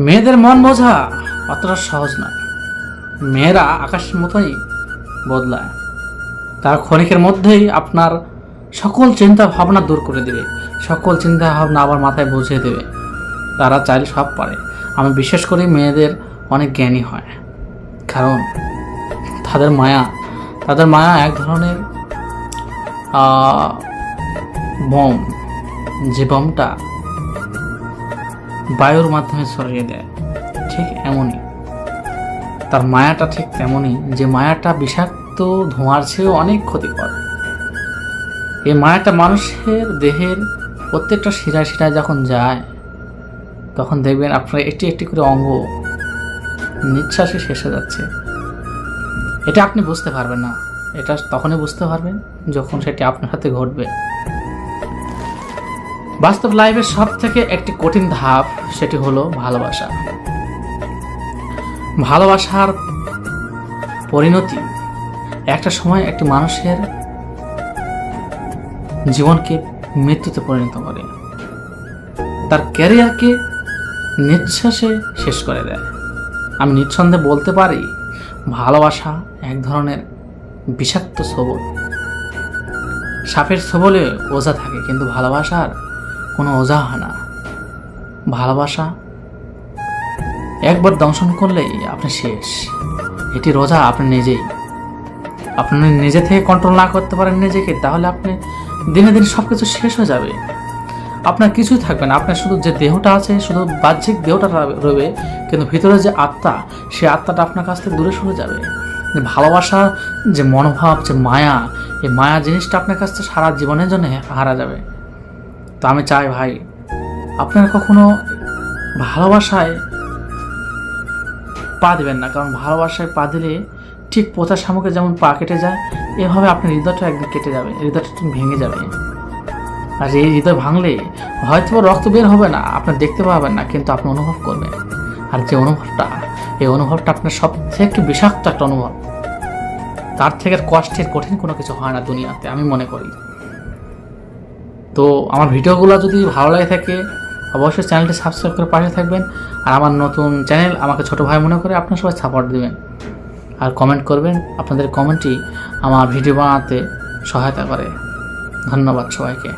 মেয়েদের মন বোঝা অতটা সহজ নয়। মেয়েরা আকাশের মতোই বদলায়। তার ক্ষণিকের মধ্যেই আপনার সকল চিন্তা ভাবনা দূর করে দেবে, সকল চিন্তা ভাবনা আবার মাথায় বুঝিয়ে দেবে। তারা চাইলে সব পারে। আমি বিশ্বাস করি মেয়েদের অনেক জ্ঞানী হয়, কারণ তাদের মায়া এক ধরনের বম, যে বমটা বায়ুর মাধ্যমে ছড়িয়ে দেয়, ঠিক এমনই তার মায়াটা, ঠিক তেমনই যে মায়াটা বিষাক্ত ধোঁয়ার চেয়েও অনেক ক্ষতিকর। এই মায়াটা মানুষের দেহের প্রত্যেকটা শিরায় শিরায় যখন যায়, তখন দেখবেন আপনার একটি একটি করে অঙ্গ নিঃশ্বাসে শেষ হয়ে যাচ্ছে। এটা আপনি বুঝতে পারবেন না, এটা তখনই বুঝতে পারবেন যখন সেটি আপনার সাথে ঘটবে। বাস্তব লাইফের সব থেকে একটি কঠিন ধাপ, সেটি হলো ভালোবাসা। ভালোবাসার পরিণতি একটা সময় একটি মানুষের জীবনকে মৃত্যুতে পরিণত করে, তার ক্যারিয়ারকে নিঃশ্বাসে শেষ করে দেয়। আমি নিঃসন্দেহে বলতে পারি, ভালোবাসা এক ধরনের বিষাক্ত সবল। সাপের সবলে ওঝা থাকে, কিন্তু ভালোবাসার কোনো ওঝা হয় না। ভালোবাসা একবার দংশন করলেই আপনি শেষ। এটি রোজা আপনি নিজেই। আপনি নিজে থেকে কন্ট্রোল না করতে পারেন নিজেকে, তাহলে আপনি দিনে দিনে সব কিছু শেষ হয়ে যাবে। আপনার কিছুই থাকবে না। আপনার শুধু যে দেহটা আছে, শুধু বাহ্যিক দেহটা রবে, কিন্তু ভিতরে যে আত্মা, সেই আত্মাটা আপনার কাছ থেকে দূরে সরে যাবে। ভালোবাসা যে মনোভাব, যে মায়া, এই মায়া জিনিসটা আপনার কাছ থেকে সারা জীবনের জন্য হারা যাবে। তো আমি চাই ভাই, আপনারা কখনো ভালোবাসায় পা দিবেন না, কারণ ভালোবাসায় পা দিলে ঠিক পোতার শামুকে যেমন পা কেটে যায়, এভাবে আপনার হৃদয়টা একদিন কেটে যাবে, হৃদয়টা ভেঙে যাবে। আর এই হৃদয় ভাঙলে হয়তো রক্ত বের হবে না, আপনার দেখতে পাবেন না, কিন্তু আপনি অনুভব করবেন। আর যে অনুভবটা, এই অনুভবটা আপনার সব থেকে বিষাক্ত একটা অনুভব। তার থেকে কষ্টের কঠিন কোনো কিছু হয় না দুনিয়াতে, আমি মনে করি। তো আমার ভিডিওগুলো যদি ভালো লাগে থাকে, অবশ্যই চ্যানেলটি সাবস্ক্রাইব করে পাশে থাকবেন। আর আমার নতুন চ্যানেল, আমাকে ছোট ভাই মনে করে আপনারা সবাই সাপোর্ট দেবেন আর কমেন্ট করবেন। আপনাদের কমেন্টই আমার ভিডিও বানাতে সহায়তা করে। ধন্যবাদ সবাইকে।